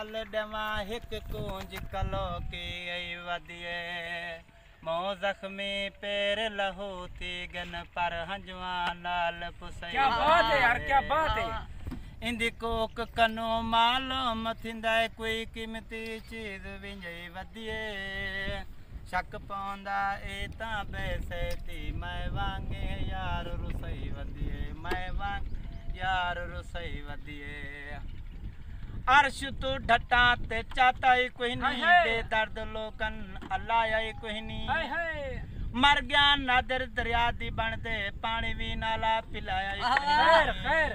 फल डवा हिक कूंज कलो की आई वदिए मो जख्मी पैर लहू थी गन पर हंजवा नाल पुसई। क्या बात है यार, क्या बात है। इंदी कोक कनो मालूम थींदा कोई कीमती चीज विंजई वदिए शक पौंदा ए ता पैसे थी मैं वांगे यार रुसई वदिए मैं वांग यार रुसई वदिए। अर्श तू ढटा ते चाहता ही कोई नहीं बेदर्द लोकन अल्लाह आई कोई नहीं मर गया नादर दरिया दी बनते पानी भी नाला पिलाया खैर खैर।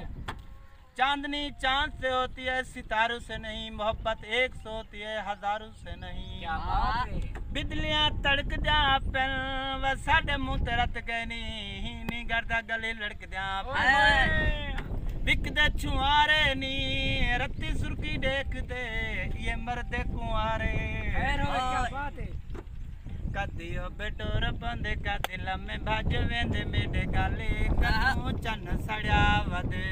चांदनी चांद से होती है सितारों से नहीं मोहब्बत एक सौ होती है हजारों से नहीं। क्या बात है। बिजलियां तड़क जा पेन व साडे मुंह ते रत गए नी करदा गले लड़क जा बिकदे छुआरे नी रत्ती सुर्खी देखते ये मरदे कुआरे। क्या बात है। कदियो बेटोर बंद कदी लम्मे भज वेंदे मेरे गाले कनू चन सड़िया वदे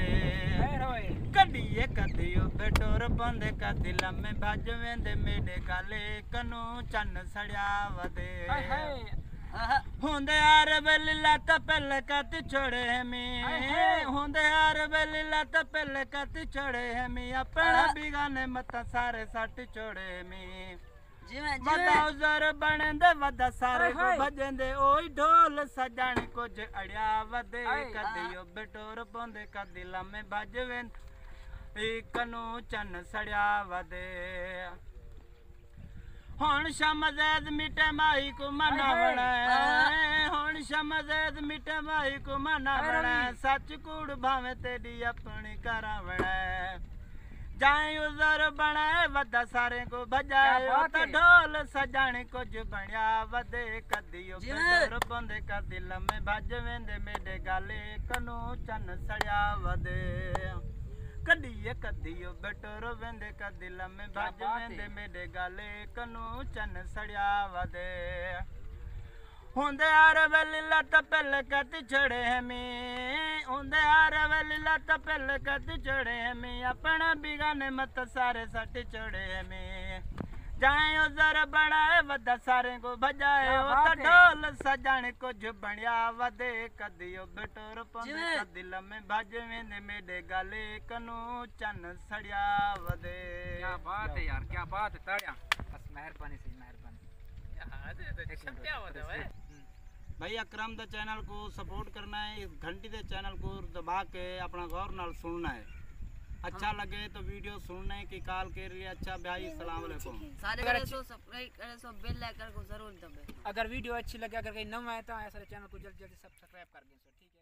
कदिए कदियो बेटोर बंद कदी लम्मे भज वेंदे मेरे गाले कनू चन सड़िया वदे। होंदे यार बेलीला तपल कति छोड़े में होंदे यार बेलीला तपल कति छोड़े में अपना बिगाने मत सारे सट छोड़े में वदा उजर बनेंदे वदा सारे को भजेंदे ओई ढोल सजाने कुछ अड़िया वदे कदियो बेटोर पोंदे कदी लम्मे भज वेंदे कनू चन सड़िया वदे। हुण शमज़ैद मिटे माही को मनावणा हुण शमज़ैद मिटे माही को मनावणा सच कूड़ भावे तेरी अपनी करावणा जाए उजर बनाए वदा सारे को भजाए तो ढोल सजाने कुछ बनिया वदे कदियो बेटोर पोंदे कदी लम्मे भज वेंदे मेरे गाले कनू चन सड़िया वदे कदिए कदियो बेटोर वेंदे कदी लम्मे भज वेंदे मेरे गाले कनू चन सड़िया वदे। होंदे यार वेलीला तपल कति छोड़े में होंदे यार वेलीला तपल कति छोड़े में अपना बिगाने मत सारे सट छोड़े में जाए उजर बनाए वदा सारे को भजाए तो ढोल सजाने को जुबणिया वदे कदियो बेटोर पोंदे कदी लम्मे भज वेंदे मेरे गाले कनू चन सड़िया वदे। क्या बात है यार, क्या बात है। ताड़ियां बस मेहरबानी से मेहरबानी। क्या होता है भाई अकरम द चैनल को सपोर्ट करना है घंटी दे चैनल को दबा के अपना गौर नाल सुनना है अच्छा लगे तो वीडियो सुनने की काल के लिए अच्छा भाई अस्सलाम वालेकुम सारे करे सो सब्सक्राइब करे सो बेल आइकन को जरूर दबाएं। अगर वीडियो अच्छी लगे अगर कहीं नया है तो ऐसा चैनल को जल्दी जल्दी सब्सक्राइब कर दें। ठीक है।